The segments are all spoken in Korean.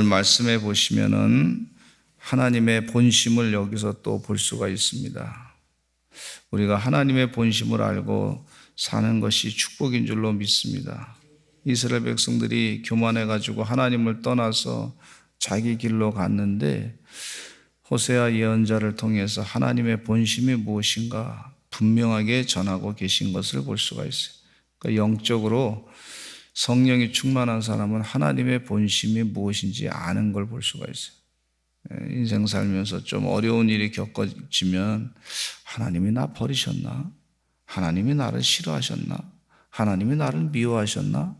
말씀에 보시면은 하나님의 본심을 여기서 또 볼 수가 있습니다. 우리가 하나님의 본심을 알고 사는 것이 축복인 줄로 믿습니다. 이스라엘 백성들이 교만해가지고 하나님을 떠나서 자기 길로 갔는데 호세아 예언자를 통해서 하나님의 본심이 무엇인가 분명하게 전하고 계신 것을 볼 수가 있어요. 그러니까 영적으로 성령이 충만한 사람은 하나님의 본심이 무엇인지 아는 걸 볼 수가 있어요. 인생 살면서 좀 어려운 일이 겪어지면 하나님이 나 버리셨나? 하나님이 나를 싫어하셨나? 하나님이 나를 미워하셨나?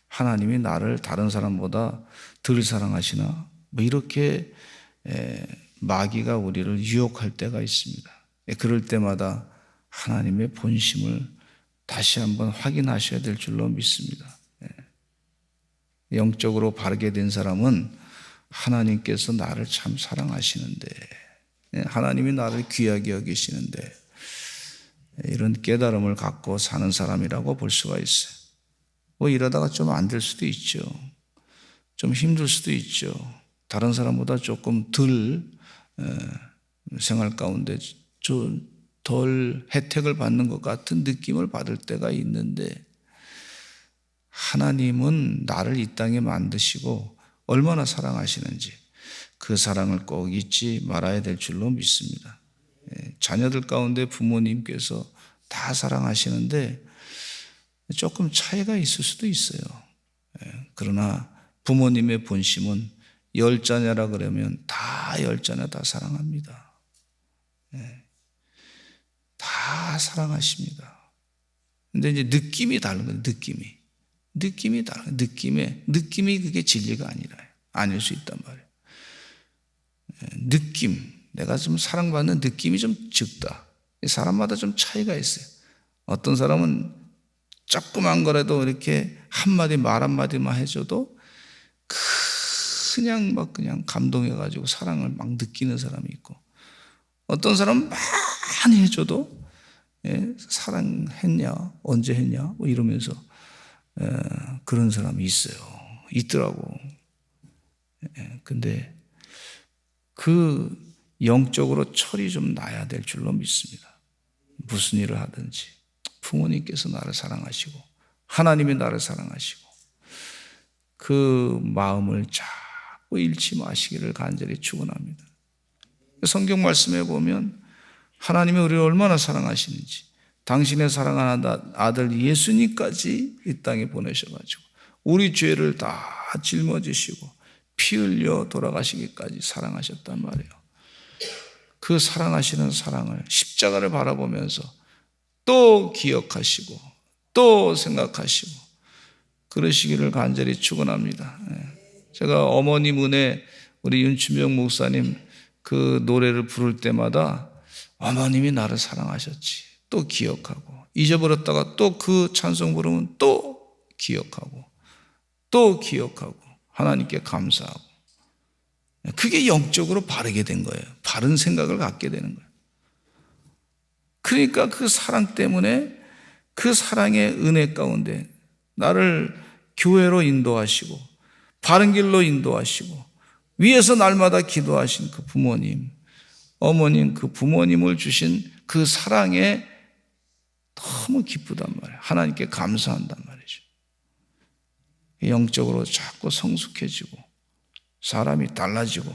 하나님이 나를 다른 사람보다 덜 사랑하시나? 뭐 이렇게 마귀가 우리를 유혹할 때가 있습니다. 그럴 때마다 하나님의 본심을 다시 한번 확인하셔야 될 줄로 믿습니다. 영적으로 바르게 된 사람은 하나님께서 나를 참 사랑하시는데, 하나님이 나를 귀하게 여기시는데, 이런 깨달음을 갖고 사는 사람이라고 볼 수가 있어요. 뭐 이러다가 좀 안 될 수도 있죠. 좀 힘들 수도 있죠. 다른 사람보다 조금 덜 생활 가운데 좀 덜 혜택을 받는 것 같은 느낌을 받을 때가 있는데, 하나님은 나를 이 땅에 만드시고 얼마나 사랑하시는지 그 사랑을 꼭 잊지 말아야 될 줄로 믿습니다. 자녀들 가운데 부모님께서 다 사랑하시는데 조금 차이가 있을 수도 있어요. 그러나 부모님의 본심은 10자녀라 그러면 다 10자녀 다 사랑합니다. 다 사랑하십니다. 근데 이제 느낌이 다른 거예요. 느낌이 다른 거예요. 느낌이 그게 진리가 아닐 수 있단 말이에요. 내가 좀 사랑받는 느낌이 좀 적다. 사람마다 좀 차이가 있어요. 어떤 사람은 조그만 거라도 이렇게 한마디 말 한마디만 해줘도 그냥 감동해가지고 사랑을 막 느끼는 사람이 있고, 어떤 사람은 많이 해줘도 사랑했냐, 언제 했냐, 뭐 이러면서 그런 사람이 있더라고. 근데 그 영적으로 철이 좀 나야 될 줄로 믿습니다. 무슨 일을 하든지 부모님께서 나를 사랑하시고 하나님이 나를 사랑하시고 그 마음을 자꾸 잃지 마시기를 간절히 축원합니다. 성경 말씀에 보면 하나님이 우리를 얼마나 사랑하시는지, 당신의 사랑하는 아들 예수님까지 이 땅에 보내셔가지고 우리 죄를 다 짊어지시고 피 흘려 돌아가시기까지 사랑하셨단 말이에요. 그 사랑하시는 사랑을 십자가를 바라보면서 또 기억하시고 또 생각하시고 그러시기를 간절히 축원합니다. 제가 어머님 은혜 우리 윤춘명 목사님 그 노래를 부를 때마다 어머님이 나를 사랑하셨지 또 기억하고, 잊어버렸다가 또 그 찬송 부르면 또 기억하고 하나님께 감사하고, 그게 영적으로 바르게 된 거예요. 바른 생각을 갖게 되는 거예요. 그러니까 그 사랑 때문에 그 사랑의 은혜 가운데 나를 교회로 인도하시고 바른 길로 인도하시고 위에서 날마다 기도하신 그 부모님, 어머님, 그 부모님을 주신 그 사랑에 너무 기쁘단 말이에요. 하나님께 감사한단 말이죠. 영적으로 자꾸 성숙해지고 사람이 달라지고.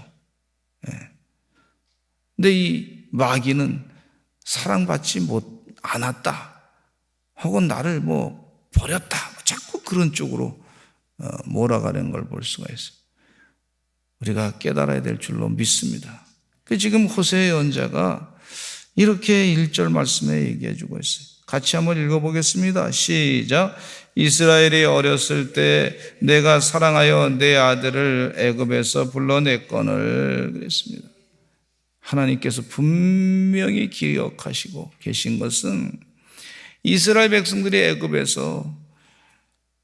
근데 이 마귀는 사랑받지 않았다 혹은 나를 버렸다 자꾸 그런 쪽으로 몰아가는 걸 볼 수가 있어요. 우리가 깨달아야 될 줄로 믿습니다. 지금 호세의 언자가 이렇게 1절 말씀에 얘기해 주고 있어요. 같이 한번 읽어보겠습니다. 시작. 이스라엘이 어렸을 때 내가 사랑하여 내 아들을 애굽에서 불러냈거늘 그랬습니다. 하나님께서 분명히 기억하시고 계신 것은 이스라엘 백성들이 애굽에서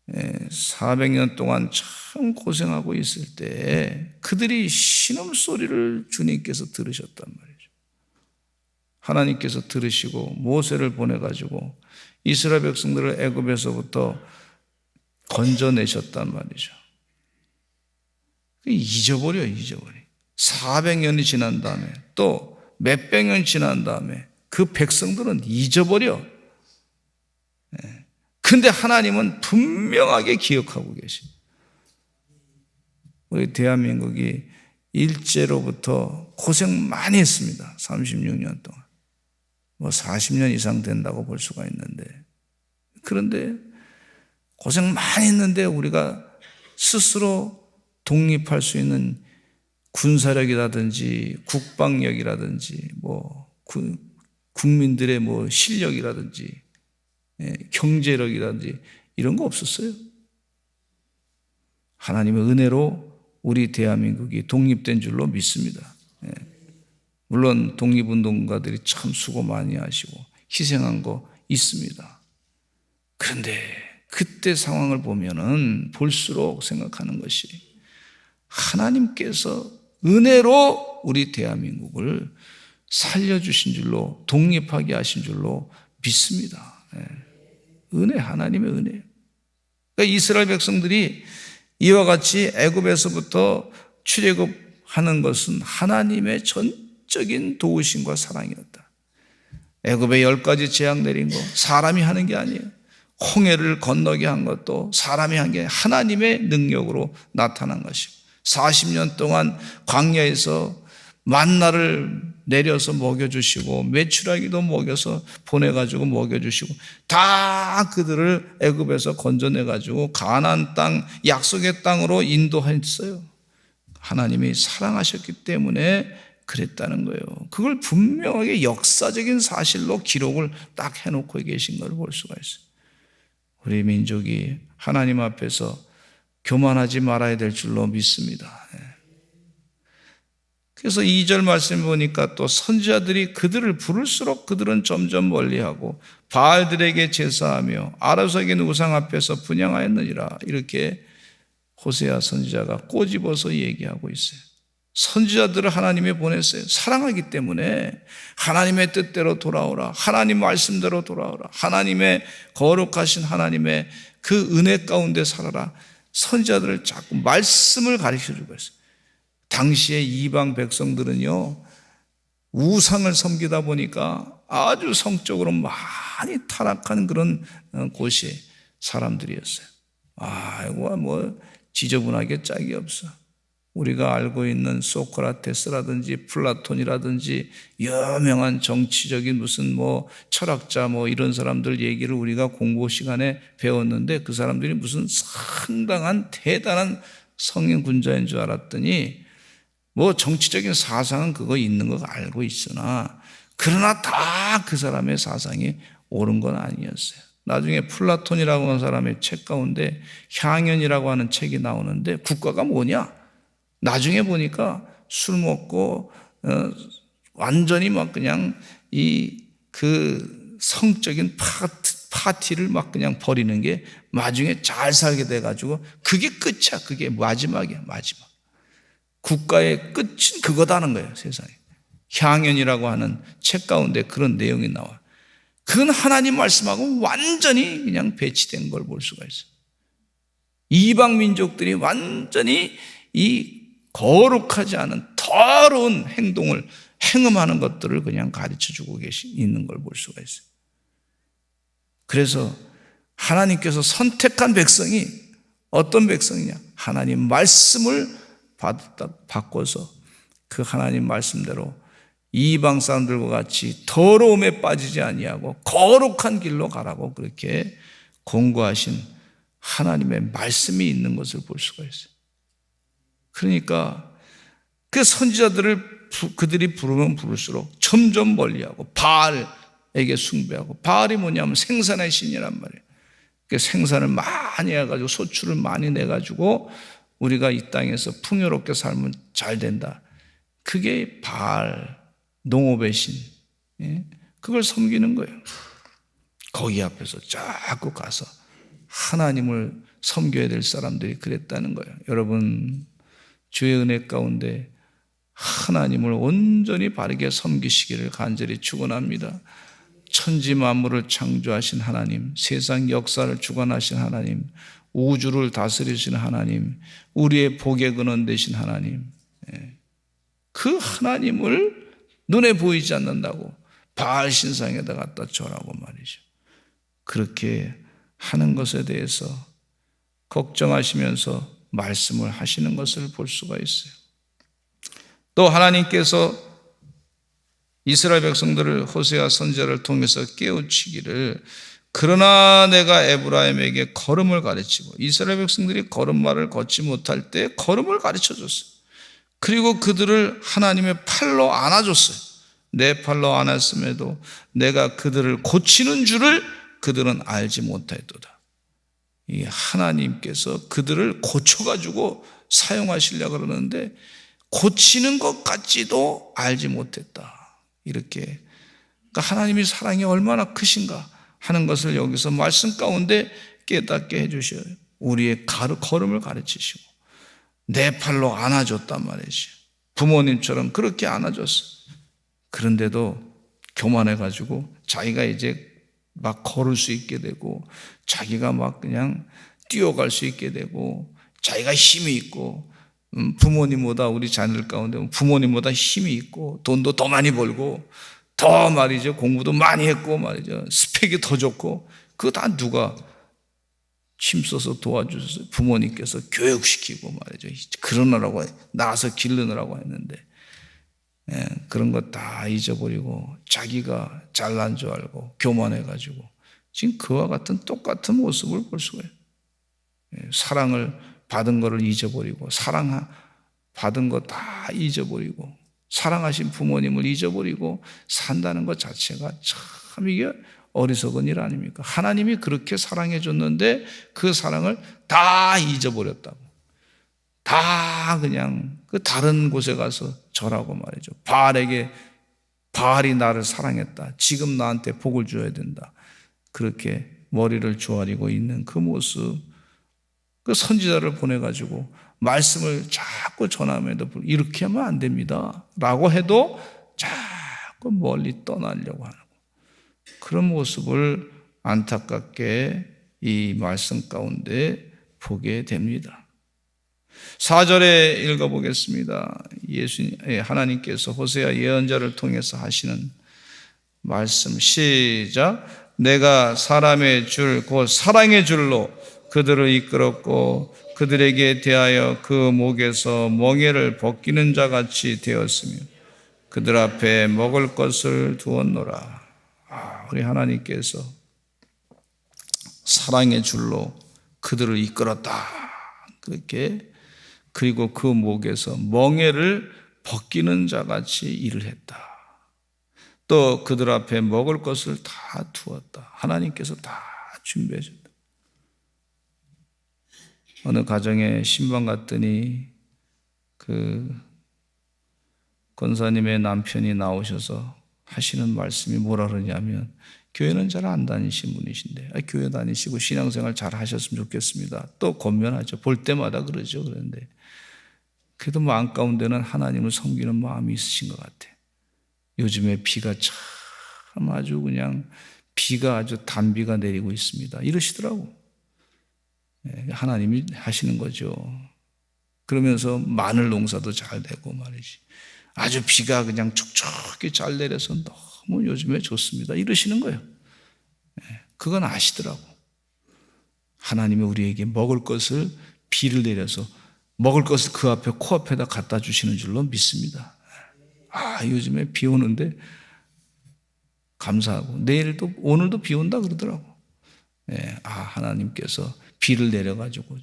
400년 동안 참 고생하고 있을 때 그들이 신음소리를 주님께서 들으셨단 말이죠. 하나님께서 들으시고 모세를 보내가지고 이스라엘 백성들을 애굽에서부터 건져내셨단 말이죠. 잊어버려. 400년이 지난 다음에 또 몇백 년 지난 다음에 그 백성들은 잊어버려. 근데 하나님은 분명하게 기억하고 계십니다. 우리 대한민국이 일제로부터 고생 많이 했습니다. 36년 동안. 40년 이상 된다고 볼 수가 있는데, 그런데 고생 많이 했는데 우리가 스스로 독립할 수 있는 군사력이라든지 국방력이라든지 국민들의 실력이라든지 경제력이라든지 이런 거 없었어요. 하나님의 은혜로 우리 대한민국이 독립된 줄로 믿습니다. 물론 독립운동가들이 참 수고 많이 하시고 희생한 거 있습니다. 그런데 그때 상황을 보면은 볼수록 생각하는 것이 하나님께서 은혜로 우리 대한민국을 살려주신 줄로, 독립하게 하신 줄로 믿습니다. 은혜, 하나님의 은혜예요. 그러니까 이스라엘 백성들이 이와 같이 애굽에서부터 출애굽하는 것은 하나님의 전적인 도우심과 사랑이었다. 애굽에 10가지 재앙 내린 거 사람이 하는 게 아니에요. 홍해를 건너게 한 것도 사람이 한 게 하나님의 능력으로 나타난 것이고, 40년 동안 광야에서 만나를 내려서 먹여주시고 메추라기도 먹여서 보내가지고 먹여주시고 다 그들을 애굽에서 건져내가지고 가나안 땅, 약속의 땅으로 인도했어요. 하나님이 사랑하셨기 때문에 그랬다는 거예요. 그걸 분명하게 역사적인 사실로 기록을 딱 해놓고 계신 걸 볼 수가 있어요. 우리 민족이 하나님 앞에서 교만하지 말아야 될 줄로 믿습니다. 그래서 2절 말씀 보니까 또 선지자들이 그들을 부를수록 그들은 점점 멀리하고 바알들에게 제사하며 아라석인 우상 앞에서 분향하였느니라. 이렇게 호세아 선지자가 꼬집어서 얘기하고 있어요. 선지자들을 하나님이 보냈어요. 사랑하기 때문에 하나님의 뜻대로 돌아오라, 하나님 말씀대로 돌아오라, 하나님의 거룩하신 하나님의 그 은혜 가운데 살아라. 선지자들을 자꾸 말씀을 가르쳐주고 있어요. 당시에 이방 백성들은요, 우상을 섬기다 보니까 아주 성적으로 많이 타락한 그런 곳이 사람들이었어요. 이거 지저분하게 짝이 없어. 우리가 알고 있는 소크라테스라든지 플라톤이라든지 유명한 정치적인 무슨 철학자 이런 사람들 얘기를 우리가 공부 시간에 배웠는데, 그 사람들이 무슨 상당한 대단한 성인군자인 줄 알았더니 정치적인 사상은 그거 있는 거 알고 있으나, 그러나 다 그 사람의 사상이 옳은 건 아니었어요. 나중에 플라톤이라고 하는 사람의 책 가운데 향연이라고 하는 책이 나오는데, 국가가 뭐냐? 나중에 보니까 술 먹고 완전히 그냥 그 성적인 파티를 그냥 벌이는 게 나중에 잘 살게 돼가지고 그게 끝이야. 그게 마지막이야, 마지막. 국가의 끝은 그거다는 거예요, 세상에. 향연이라고 하는 책 가운데 그런 내용이 나와요. 그건 하나님 말씀하고 완전히 그냥 배치된 걸 볼 수가 있어요. 이방 민족들이 완전히 이 거룩하지 않은 더러운 행동을 행음하는 것들을 그냥 가르쳐주고 있는 걸 볼 수가 있어요. 그래서 하나님께서 선택한 백성이 어떤 백성이냐? 하나님 말씀을 바꿔서 그 하나님 말씀대로 이방 사람들과 같이 더러움에 빠지지 아니하고 거룩한 길로 가라고 그렇게 공고하신 하나님의 말씀이 있는 것을 볼 수가 있어요. 그러니까 그 선지자들을 그들이 부르면 부를수록 점점 멀리하고 바알에게 숭배하고, 바알이 뭐냐면 생산의 신이란 말이에요. 그 생산을 많이 해가지고 소출을 많이 내가지고 우리가 이 땅에서 풍요롭게 살면 잘 된다. 그게 바알, 농업의 신. 그걸 섬기는 거예요. 거기 앞에서 자꾸 가서 하나님을 섬겨야 될 사람들이 그랬다는 거예요. 여러분, 주의 은혜 가운데 하나님을 온전히 바르게 섬기시기를 간절히 축원합니다. 천지 만물을 창조하신 하나님, 세상 역사를 주관하신 하나님, 우주를 다스리시는 하나님, 우리의 복의 근원 되신 하나님, 그 하나님을 눈에 보이지 않는다고 바알 신상에다 갖다 줘라고 말이죠. 그렇게 하는 것에 대해서 걱정하시면서 말씀을 하시는 것을 볼 수가 있어요. 또 하나님께서 이스라엘 백성들을 호세아 선지자를 통해서 깨우치기를, 그러나 내가 에브라임에게 걸음을 가르치고, 이스라엘 백성들이 걸음마를 걷지 못할 때 걸음을 가르쳐줬어요. 그리고 그들을 하나님의 팔로 안아줬어요. 내 팔로 안았음에도 내가 그들을 고치는 줄을 그들은 알지 못하였도다. 이 하나님께서 그들을 고쳐가지고 사용하시려고 그러는데 고치는 것 같지도 알지 못했다. 이렇게, 그러니까 하나님이 사랑이 얼마나 크신가 하는 것을 여기서 말씀 가운데 깨닫게 해주셔요. 우리의 걸음을 가르치시고 내 팔로 안아줬단 말이죠. 부모님처럼 그렇게 안아줬어. 그런데도 교만해가지고 자기가 이제 막 걸을 수 있게 되고, 자기가 막 그냥 뛰어갈 수 있게 되고, 자기가 힘이 있고, 부모님보다, 우리 자녀들 가운데 부모님보다 힘이 있고, 돈도 더 많이 벌고, 더 말이죠, 공부도 많이 했고 말이죠, 스펙이 더 좋고, 그거 다 누가 힘써서 도와주셔서 부모님께서 교육시키고 말이죠, 그러느라고, 나서 기르느라고 했는데, 그런 거 다 잊어버리고 자기가 잘난 줄 알고 교만해가지고 지금 그와 같은 똑같은 모습을 볼 수가 있어요. 사랑을 받은 거를 잊어버리고, 사랑 받은 거 다 잊어버리고, 사랑하신 부모님을 잊어버리고 산다는 것 자체가 참 이게 어리석은 일 아닙니까? 하나님이 그렇게 사랑해 줬는데 그 사랑을 다 잊어버렸다고. 다 그냥 그 다른 곳에 가서 절하고 말이죠. 바알이 나를 사랑했다, 지금 나한테 복을 줘야 된다, 그렇게 머리를 조아리고 있는 그 모습, 그 선지자를 보내가지고 말씀을 자꾸 전함에도 이렇게 하면 안 됩니다 라고 해도 자꾸 멀리 떠나려고 하는 그런 모습을 안타깝게 이 말씀 가운데 보게 됩니다. 4절에 읽어보겠습니다. 하나님께서 호세아 예언자를 통해서 하시는 말씀, 시작. 내가 사람의 줄 곧 사랑의 줄로 그들을 이끌었고 그들에게 대하여 그 목에서 멍에를 벗기는 자같이 되었으며 그들 앞에 먹을 것을 두었노라. 우리 하나님께서 사랑의 줄로 그들을 이끌었다, 그렇게, 그리고 그 목에서 멍에를 벗기는 자같이 일을 했다. 또 그들 앞에 먹을 것을 다 두었다. 하나님께서 다 준비해 줬다. 어느 가정에 신방 갔더니 그 권사님의 남편이 나오셔서 하시는 말씀이 뭐라 그러냐면, 교회는 잘 안 다니신 분이신데 교회 다니시고 신앙생활 잘 하셨으면 좋겠습니다. 또 권면하죠. 볼 때마다 그러죠. 그런데 그래도 마음 가운데는 하나님을 섬기는 마음이 있으신 것 같아. 요즘에 비가 참 아주 그냥 비가 아주 단비가 내리고 있습니다, 이러시더라고. 하나님이 하시는 거죠. 그러면서 마늘 농사도 잘 되고 말이지, 아주 비가 그냥 촉촉히 잘 내려서 너무 요즘에 좋습니다, 이러시는 거예요. 그건 아시더라고. 하나님이 우리에게 먹을 것을 비를 내려서 먹을 것을 그 앞에 코앞에다 갖다 주시는 줄로 믿습니다. 요즘에 비 오는데 감사하고, 내일도 오늘도 비 온다 그러더라고. 하나님께서 비를 내려가지고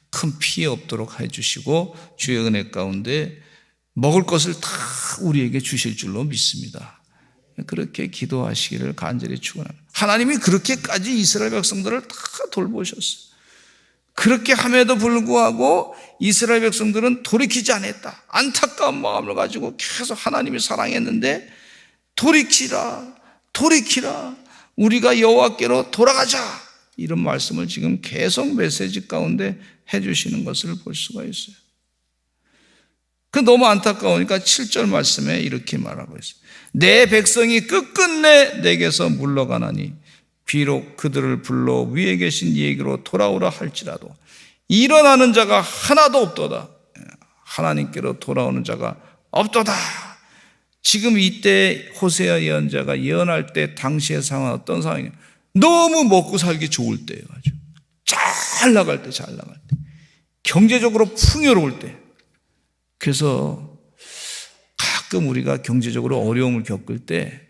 큰 피해 없도록 해주시고 주의 은혜 가운데 먹을 것을 다 우리에게 주실 줄로 믿습니다. 그렇게 기도하시기를 간절히 축원합니다. 하나님이 그렇게까지 이스라엘 백성들을 다 돌보셨어요. 그렇게 함에도 불구하고 이스라엘 백성들은 돌이키지 않았다. 안타까운 마음을 가지고 계속 하나님이 사랑했는데 돌이키라, 우리가 여호와께로 돌아가자, 이런 말씀을 지금 계속 메시지 가운데 해주시는 것을 볼 수가 있어요. 너무 안타까우니까 7절 말씀에 이렇게 말하고 있어요. 내 백성이 끝끝내 내게서 물러가나니 비록 그들을 불러 위에 계신 이에게로 돌아오라 할지라도 일어나는 자가 하나도 없도다. 하나님께로 돌아오는 자가 없도다. 지금 이때 호세아 예언자가 예언할 때 당시의 상황은 어떤 상황이냐? 너무 먹고 살기 좋을 때예요. 아주 잘 나갈 때, 잘 나갈 때, 경제적으로 풍요로울 때. 그래서 가끔 우리가 경제적으로 어려움을 겪을 때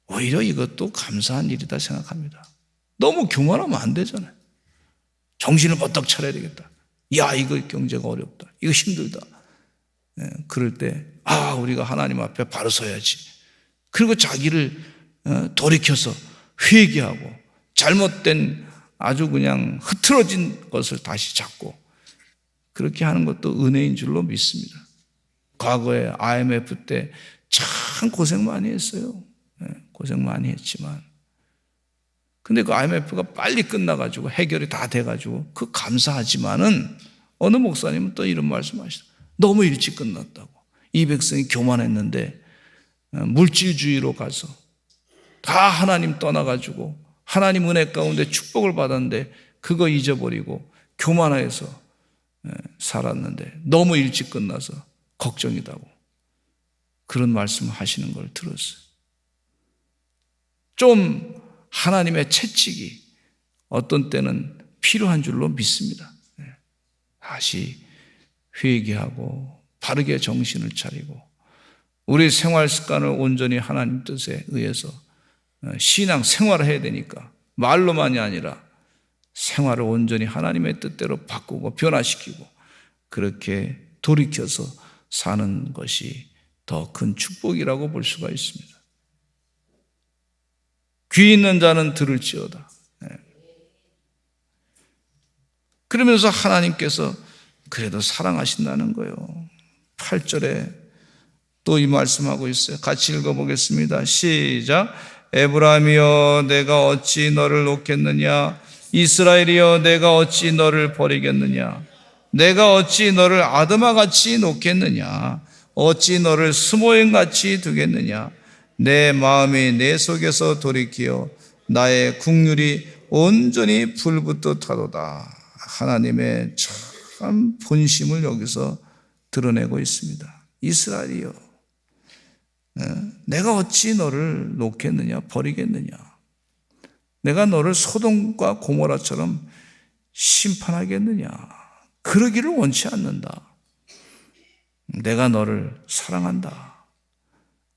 오히려 이것도 감사한 일이다 생각합니다. 너무 교만하면 안 되잖아요. 정신을 버떡 차려야 되겠다. 야, 이거 경제가 어렵다. 이거 힘들다. 그럴 때 우리가 하나님 앞에 바로 서야지. 그리고 자기를 돌이켜서 회개하고 잘못된 아주 그냥 흐트러진 것을 다시 잡고 그렇게 하는 것도 은혜인 줄로 믿습니다. 과거에 IMF 때 참 고생 많이 했어요. 고생 많이 했지만 근데 그 IMF가 빨리 끝나가지고 해결이 다 돼가지고 그 감사하지만은 어느 목사님은 또 이런 말씀하시더라고요. 너무 일찍 끝났다고. 이 백성이 교만했는데 물질주의로 가서 다 하나님 떠나가지고 하나님 은혜 가운데 축복을 받았는데 그거 잊어버리고 교만해서 살았는데 너무 일찍 끝나서 걱정이다고 그런 말씀을 하시는 걸 들었어요. 좀 하나님의 채찍이 어떤 때는 필요한 줄로 믿습니다. 다시 회개하고 바르게 정신을 차리고 우리 생활 습관을 온전히 하나님 뜻에 의해서 신앙 생활을 해야 되니까 말로만이 아니라 생활을 온전히 하나님의 뜻대로 바꾸고 변화시키고 그렇게 돌이켜서 사는 것이 더 큰 축복이라고 볼 수가 있습니다. 귀 있는 자는 들을지어다. 그러면서 하나님께서 그래도 사랑하신다는 거예요. 8절에 또 이 말씀하고 있어요. 같이 읽어보겠습니다. 시작. 에브라임이여 내가 어찌 너를 놓겠느냐? 이스라엘이여 내가 어찌 너를 버리겠느냐? 내가 어찌 너를 아드마같이 놓겠느냐? 어찌 너를 스모인같이 두겠느냐? 내 마음이 내 속에서 돌이키어 나의 국률이 온전히 불붙듯 하도다. 하나님의 참 본심을 여기서 드러내고 있습니다. 이스라엘이여 내가 어찌 너를 놓겠느냐 버리겠느냐? 내가 너를 소돔과 고모라처럼 심판하겠느냐? 그러기를 원치 않는다. 내가 너를 사랑한다.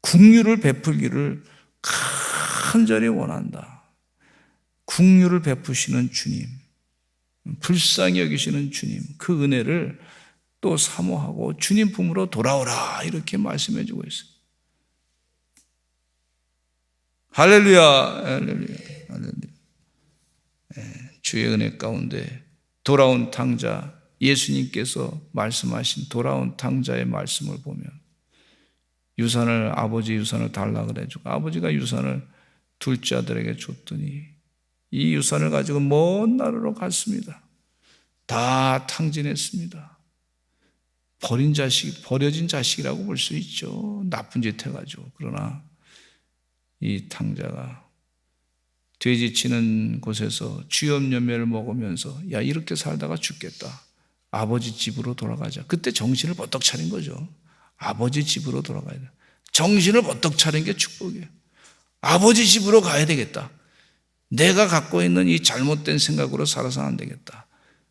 긍휼을 베풀기를 간절히 원한다. 긍휼을 베푸시는 주님, 불쌍히 여기시는 주님, 그 은혜를 또 사모하고 주님 품으로 돌아오라 이렇게 말씀해 주고 있어요. 할렐루야, 할렐루야, 할렐루야. 주의 은혜 가운데 돌아온 탕자, 예수님께서 말씀하신 돌아온 탕자의 말씀을 보면 유산을 아버지 유산을 달라 그래주고 아버지가 유산을 둘째 아들에게 줬더니 이 유산을 가지고 먼 나라로 갔습니다. 다 탕진했습니다. 버려진 자식이라고 볼 수 있죠. 나쁜 짓 해가지고. 그러나 이 탕자가 돼지 치는 곳에서 쥐염염매를 먹으면서 야 이렇게 살다가 죽겠다. 아버지 집으로 돌아가자. 그때 정신을 버떡 차린 거죠. 아버지 집으로 돌아가야 돼. 정신을 버떡 차린 게 축복이에요. 아버지 집으로 가야 되겠다. 내가 갖고 있는 이 잘못된 생각으로 살아서 안 되겠다.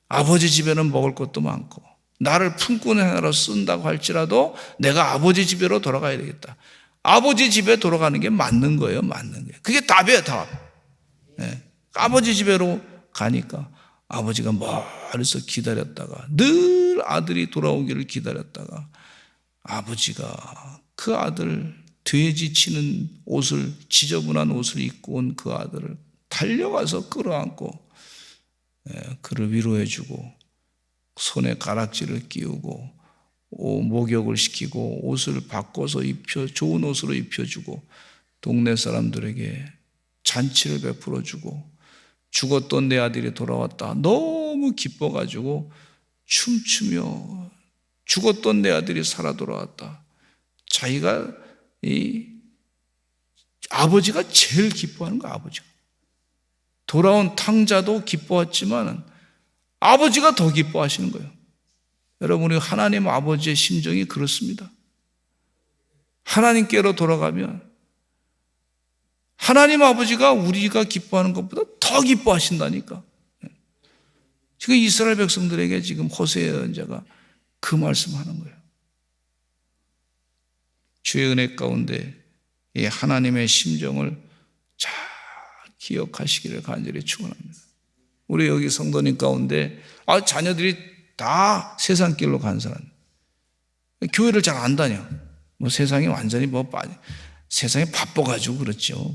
아버지 집에는 먹을 것도 많고 나를 품꾼 하나로 쓴다고 할지라도 내가 아버지 집으로 돌아가야 되겠다. 아버지 집에 돌아가는 게 맞는 거예요. 맞는 거예요. 그게 답이에요. 답. 아버지 집으로 가니까 아버지가 멀리서 기다렸다가 늘 아들이 돌아오기를 기다렸다가 아버지가 그 아들 돼지 치는 옷을 지저분한 옷을 입고 온 그 아들을 달려가서 끌어안고 그를 위로해주고 손에 가락지를 끼우고 목욕을 시키고 옷을 바꿔서 좋은 옷으로 입혀주고 동네 사람들에게 잔치를 베풀어주고 죽었던 내 아들이 돌아왔다. 너무 기뻐가지고 춤추며 죽었던 내 아들이 살아 돌아왔다. 자기가 아버지가 제일 기뻐하는 거야. 아버지가 돌아온 탕자도 기뻐했지만 아버지가 더 기뻐하시는 거예요. 여러분, 우리 하나님 아버지의 심정이 그렇습니다. 하나님께로 돌아가면 하나님 아버지가 우리가 기뻐하는 것보다 더 기뻐하신다니까. 지금 이스라엘 백성들에게 지금 호세아 예언자가 그 말씀하는 거예요. 주의 은혜 가운데 이 하나님의 심정을 잘 기억하시기를 간절히 축원합니다. 우리 여기 성도님 가운데 자녀들이 다 세상 길로 간 사람, 교회를 잘 안 다녀. 세상이 완전히 세상에 바빠가지고 그렇죠.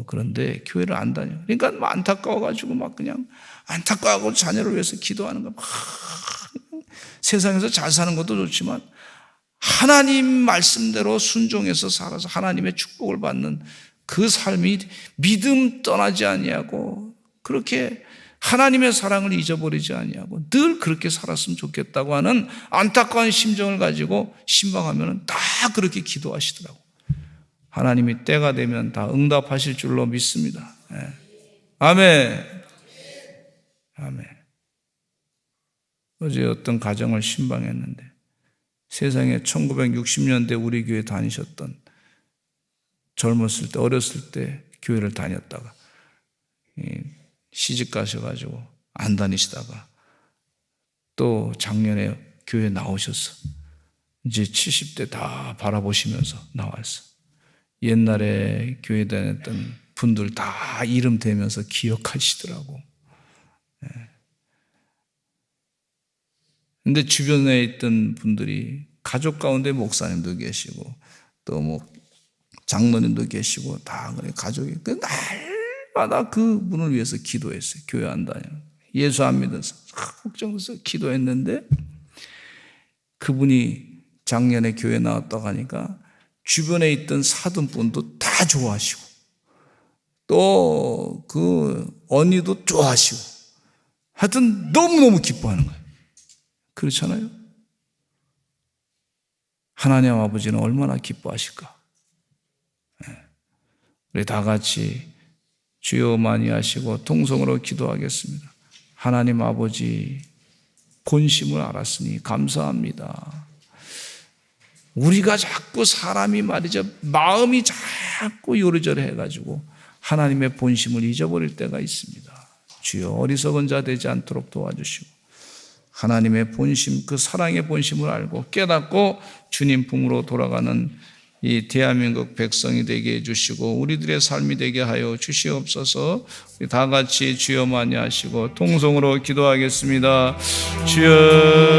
그런데 교회를 안 다녀. 그러니까 안타까워가지고 그냥 안타까워하고 자녀를 위해서 기도하는 거. 세상에서 잘 사는 것도 좋지만 하나님 말씀대로 순종해서 살아서 하나님의 축복을 받는 그 삶이 믿음 떠나지 아니하고 그렇게 하나님의 사랑을 잊어버리지 아니하고 늘 그렇게 살았으면 좋겠다고 하는 안타까운 심정을 가지고 신방하면 다 그렇게 기도하시더라고. 하나님이 때가 되면 다 응답하실 줄로 믿습니다. 아멘. 아멘. 어제 어떤 가정을 신방했는데 세상에 1960년대 우리 교회 다니셨던, 젊었을 때 어렸을 때 교회를 다녔다가 시집 가셔가지고 안 다니시다가 또 작년에 교회 나오셨어. 이제 70대 다 바라보시면서 나왔어. 옛날에 교회 다녔던 분들 다 이름 대면서 기억하시더라고. 근데 주변에 있던 분들이 가족 가운데 목사님도 계시고 또 장로님도 계시고 다 그래 가족이 날마다 그 분을 위해서 기도했어요. 교회 안 다녀. 예수 안 믿어서 걱정해서 기도했는데 그분이 작년에 교회 나왔다고 하니까 주변에 있던 사돈분도 다 좋아하시고 또 그 언니도 좋아하시고 하여튼 너무너무 기뻐하는 거예요. 그렇잖아요. 하나님 아버지는 얼마나 기뻐하실까. 우리 다 같이 주여 많이 하시고 통성으로 기도하겠습니다. 하나님 아버지, 본심을 알았으니 감사합니다. 우리가 자꾸 사람이 말이죠, 마음이 자꾸 요리조리 해가지고 하나님의 본심을 잊어버릴 때가 있습니다. 주여 어리석은 자 되지 않도록 도와주시고 하나님의 본심, 그 사랑의 본심을 알고 깨닫고 주님 품으로 돌아가는 이 대한민국 백성이 되게 해주시고 우리들의 삶이 되게 하여 주시옵소서. 우리 다 같이 주여 많이 하시고 통성으로 기도하겠습니다. 주여